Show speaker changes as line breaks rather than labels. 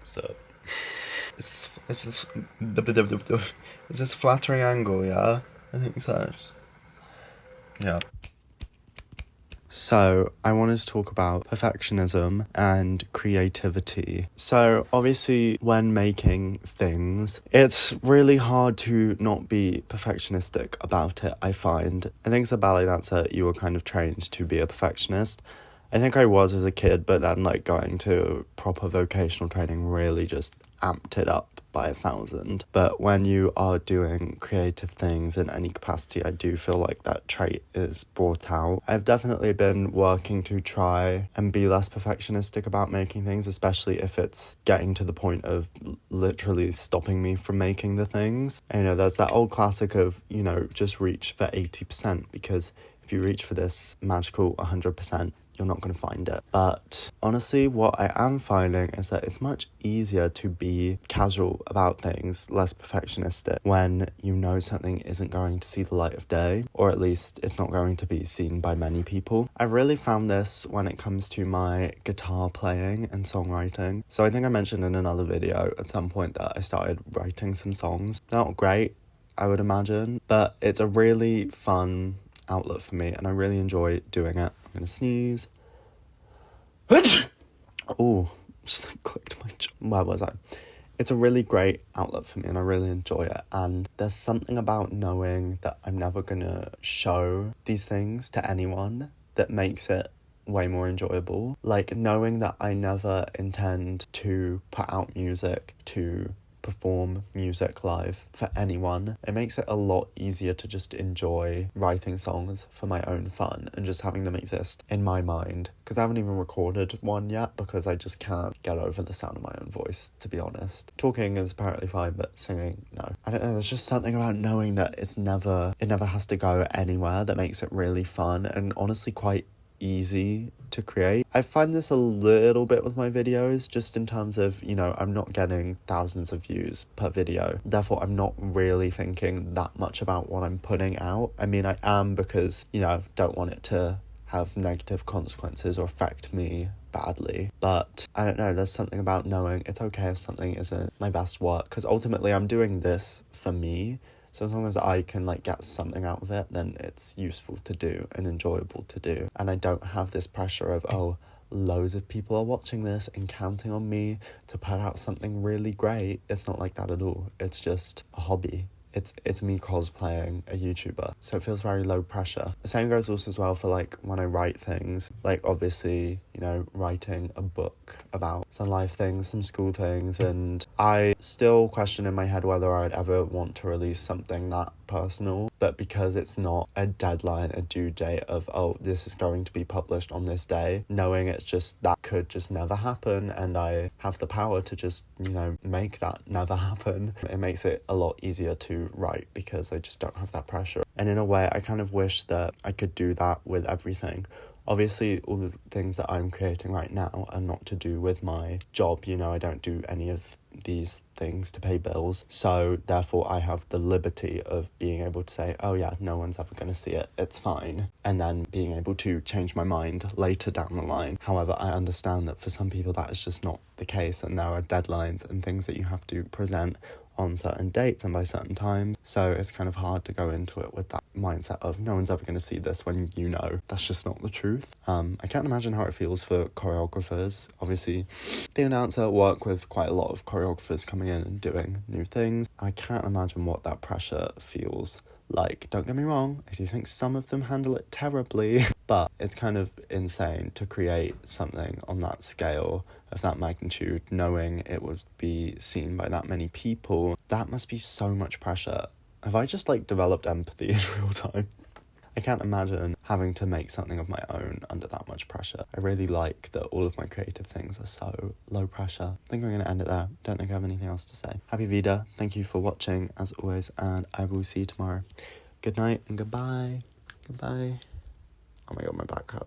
So is this flattering angle? Yeah, I think so. Yeah. So, I wanted to talk about perfectionism and creativity. So, obviously, when making things, it's really hard to not be perfectionistic about it, I find. I think as a ballet dancer, you were kind of trained to be a perfectionist. I think I was as a kid, but then, like, going to proper vocational training really just amped it up by 1,000. But when you are doing creative things in any capacity, I do feel like that trait is brought out. I've definitely been working to try and be less perfectionistic about making things, especially if it's getting to the point of literally stopping me from making the things. And, you know, there's that old classic of, you know, just reach for 80%, because if you reach for this magical 100%, you're not going to find it. But honestly, what I am finding is that it's much easier to be casual about things, less perfectionistic, when you know something isn't going to see the light of day, or at least it's not going to be seen by many people. I've really found this when it comes to my guitar playing and songwriting. So I think I mentioned in another video at some point that I started writing some songs. They're not great, I would imagine, but it's a really fun outlet for me, and I really enjoy doing it. I'm gonna sneeze. Oh, just clicked my where was I? It's a really great outlet for me, and I really enjoy it. And there's something about knowing that I'm never gonna show these things to anyone that makes it way more enjoyable. Like, knowing that I never intend to put out music, to perform music live for anyone, it makes it a lot easier to just enjoy writing songs for my own fun and just having them exist in my mind. Because I haven't even recorded one yet, because I just can't get over the sound of my own voice, to be honest. Talking is apparently fine, but singing, no. I don't know, there's just something about knowing that it never has to go anywhere that makes it really fun and honestly quite easy to create. I find this a little bit with my videos, just in terms of, you know, I'm not getting thousands of views per video, therefore I'm not really thinking that much about what I'm putting out. I mean, I am, because, you know, don't want it to have negative consequences or affect me badly. But I don't know, there's something about knowing it's okay if something isn't my best work, because ultimately I'm doing this for me. So as long as I can, like, get something out of it, then it's useful to do and enjoyable to do. And I don't have this pressure of, oh, loads of people are watching this and counting on me to put out something really great. It's not like that at all. It's just a hobby. It's me cosplaying a YouTuber, so it feels very low pressure. The same goes also as well for, like, when I write things, like, obviously, you know, writing a book about some life things, some school things, and I still question in my head whether I'd ever want to release something that personal, but because it's not a deadline, a due date of, oh, this is going to be published on this day, knowing it's just that could just never happen, and I have the power to just, you know, make that never happen, it makes it a lot easier to write, because I just don't have that pressure. And in a way, I kind of wish that I could do that with everything. Obviously, all the things that I'm creating right now are not to do with my job. You know, I don't do any of these things to pay bills. So therefore, I have the liberty of being able to say, oh yeah, no one's ever going to see it, it's fine. And then being able to change my mind later down the line. However, I understand that for some people that is just not the case, and there are deadlines and things that you have to present on certain dates and by certain times. So it's kind of hard to go into it with that mindset of no one's ever going to see this, when you know that's just not the truth. I can't imagine how it feels for choreographers. Obviously, being an dancer, work with quite a lot of choreographers coming in and doing new things. I can't imagine what that pressure feels like. Don't get me wrong, I do think some of them handle it terribly, but it's kind of insane to create something on that scale, of that magnitude, knowing it would be seen by that many people. That must be so much pressure. Have I just, like, developed empathy in real time? I can't imagine having to make something of my own under that much pressure. I really like that all of my creative things are so low pressure. I think I'm going to end it there. Don't think I have anything else to say. Happy Vida. Thank you for watching, as always, and I will see you tomorrow. Good night and goodbye. Goodbye. Oh my god, my back hurt.